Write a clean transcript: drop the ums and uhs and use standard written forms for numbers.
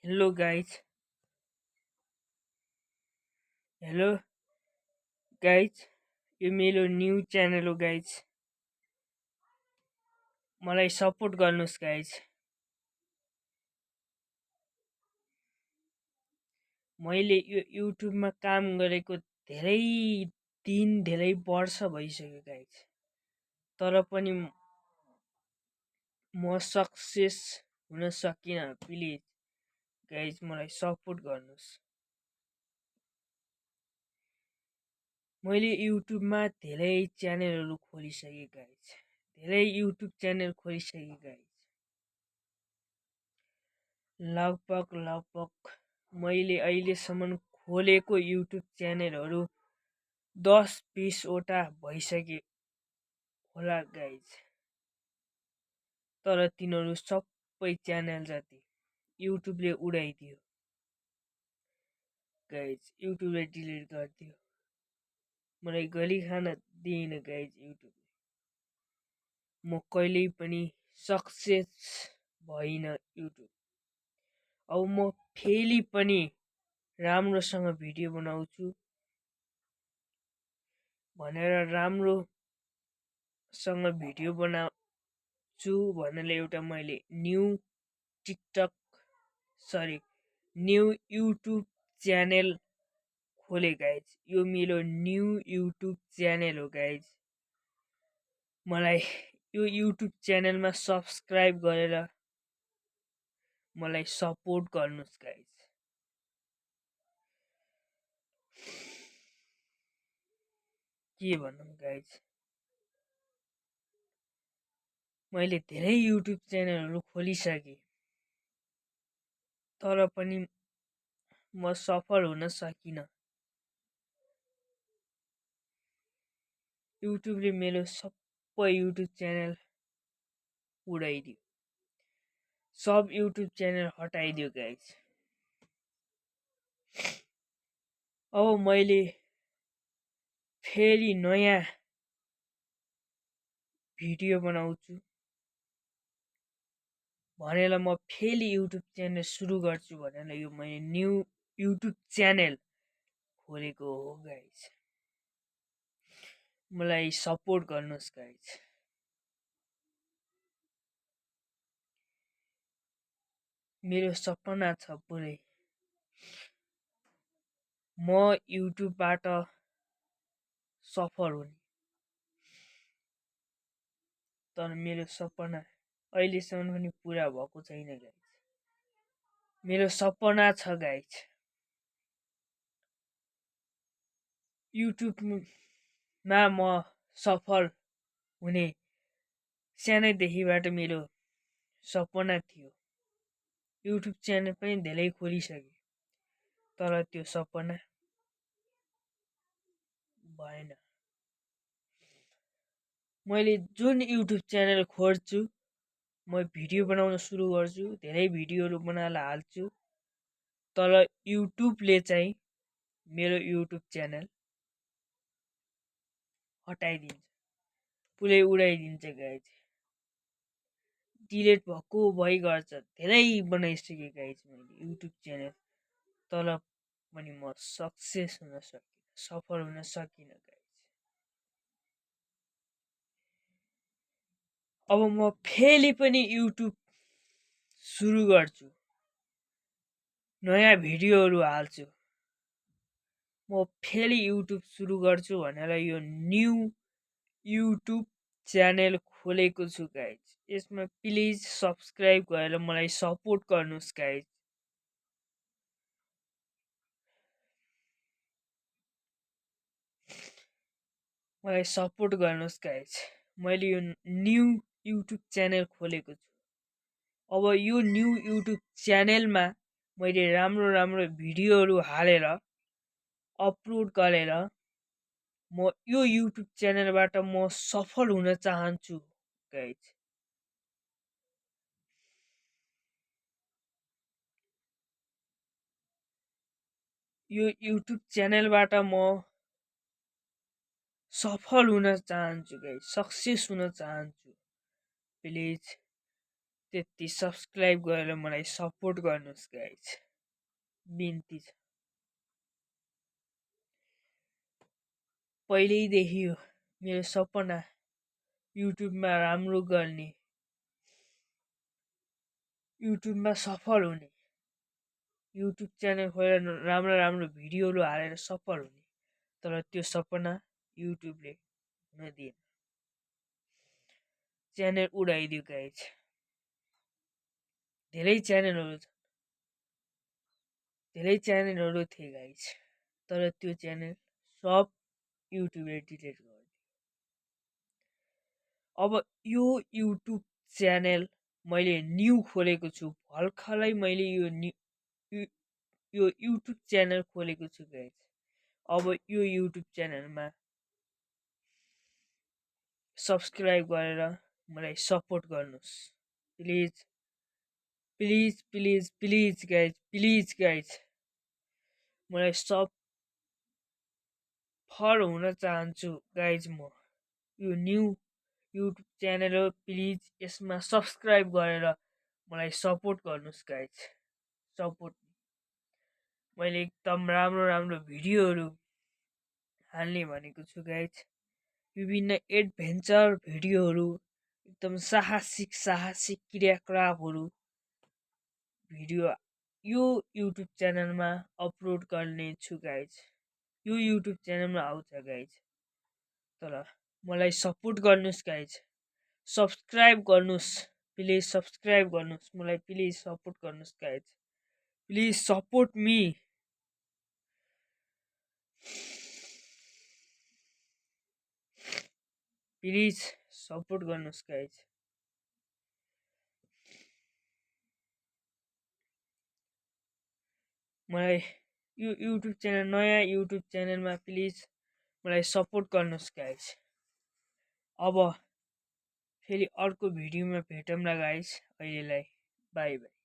Hello guys. Hello guys. यो मेरो new channel हो गाइज. मलाई सपोर्ट गर्नुस् गाइज. मैले यो युट्युबमा काम गरेको धेरै दिन धेरै वर्ष भइसक्यो गाइज. तर पनि म सक्सेस हुन सकिनँ. प्लिज गाइज मलाई सपोर्ट गर्नुस्. मैले युट्युबमा धेरै च्यानलहरू खोलिसकेँ गाइज. धेरै युट्युब च्यानल खोलिसकेँ गाइज. लगभग मैले अहिलेसम्म खोलेको युट्युब च्यानलहरू 10-20 वटा भइसके होला गाइज. तर तिनीहरू सबै च्यानल जति युट्युबले उडाइदियो गाइज. युट्युबले डिलिट गरिदियो. मलाई गली खान दिएन गाइज युट्युबले. म कहिल्यै पनि सक्सेस भइन युट्युब. अब म फेरि पनि राम्रोसँग भिडियो बनाउँछु भनेर राम्रोसँग भिडियो बनाउँछु भनेर एउटा मैले न्यू युट्युब च्यानल खोले गाइज. यो मेरो न्यू युट्युब च्यानल हो गाइज. मलाई यो युट्युब च्यानलमा सब्सक्राइब गरेर मलाई सपोर्ट गर्नुस् गाइज. के भनौँ गाइज. मैले धेरै युट्युब च्यानलहरू खोलिसकेँ तर पनि म सफल हुन सकिनँ. युट्युबले मेरो सबै युट्युब च्यानल उडाइदियो. सब युट्युब च्यानल हटाइदियो गाइज. अब मैले फेरि नयाँ भिडियो बनाउँछु भनेर म फेरि युट्युब च्यानल सुरु गर्छु भनेर यो मैले न्यू युट्युब च्यानल खोलेको हो गाइज. मलाई सपोर्ट गर्नुहोस् गाइज. मेरो सपना छ पुरै म युट्युबबाट सफल हुने. तर मेरो सपना अहिलेसम्म पनि पुरा भएको छैन गाइज. मेरो सपना छ गाइज युट्युबमा म सफल हुने. सानैदेखिबाट मेरो सपना थियो. युट्युब च्यानल पनि धेरै खोलिसकेँ तर त्यो सपना भएन. मैले जुन युट्युब च्यानल खोल्छु म भिडियो बनाउन सुरु गर्छु. धेरै भिडियोहरू बनाएर हाल्छु. तर युट्युबले चाहिँ मेरो युट्युब च्यानल हटाइदिन्छ. पुरै उडाइदिन्छ गाइज. डिलिट भएको भइ गर्छ. धेरै बनाइसकेँ गाइज मैले युट्युब च्यानल तर पनि म सक्सेस हुन सकिनँ. सफल हुन सकिनँ गाइज. अब म फेरि पनि युट्युब सुरु गर्छु. नयाँ भिडियोहरू हाल्छु. म फेरि युट्युब सुरु गर्छु भनेर यो न्यू युट्युब च्यानल खोलेको छु गाइज. यसमा प्लिज सब्सक्राइब गरेर मलाई सपोर्ट गर्नुहोस् गाइज. मलाई सपोर्ट गर्नुहोस् गाइज. मैले यो न्यू युट्युब च्यानल खोलेको छु. अब यो न्यू युट्युब च्यानलमा मैले राम्रो भिडियोहरू हालेर अपलोड गरेर म यो युट्युब च्यानलबाट म सफल हुन चाहन्छु गाइज. यो युट्युब च्यानलबाट म सफल हुन चाहन्छु गाइज. सक्सेस हुन चाहन्छु. प्लिज त्यति सब्सक्राइब गरेर मलाई सपोर्ट गर्नुहोस् गाइज, बिन्ती छ। पहिल्यैदेखि हो मेरो सपना युट्युबमा राम्रो गर्ने, युट्युबमा सफल हुने, युट्युब च्यानल खोलेर राम्रो राम्रो भिडियोहरू हालेर सफल हुने। तर त्यो सपना युट्युबले हुन दिएन, च्यानल उडाइदियो गाइज। धेरै च्यानलहरू थिए गाइज, तर त्यो च्यानल सब युट्युबले डिलिट गरिदियो। अब यो युट्युब च्यानल मैले न्यू खोलेको छु, भर्खरै मैले यो युट्युब च्यानल खोलेको छु गाइज। अब यो युट्युब च्यानलमा सब्सक्राइब गरेर मलाई सपोर्ट गर्नुहोस् please please please please guys, please guys. मलाई सफल हुन चाहन्छु गाइज। म यो न्यू युट्युब च्यानल हो, प्लिज यसमा सब्सक्राइब गरेर मलाई सपोर्ट गर्नुहोस् गाइज, सपोर्ट। मैले एकदम राम्रो राम्रो भिडियोहरू हाल्ने भनेको छु गाइज, विभिन्न एडभेन्चर भिडियोहरू, एकदम साहसिक क्रियाकलापहरू भिडियो यो युट्युब च्यानलमा अपलोड गर्ने छु गाइज। यो युट्युब च्यानलमा आउँछ गाइज, तर मलाई सपोर्ट गर्नुहोस् गाइज, सब्सक्राइब गर्नुहोस्, प्लिज सब्सक्राइब गर्नुहोस्, मलाई प्लिज सपोर्ट गर्नुहोस् guys, please support me, please support गर्नुहोस् गाइज। मलाई यो युट्युब च्यानल, नयाँ युट्युब च्यानलमा प्लिज मलाई सपोर्ट गर्नुहोस् गाइज। अब फेरि अर्को भिडियोमा भेटौँला गाइज, अहिलेलाई बाई बाई।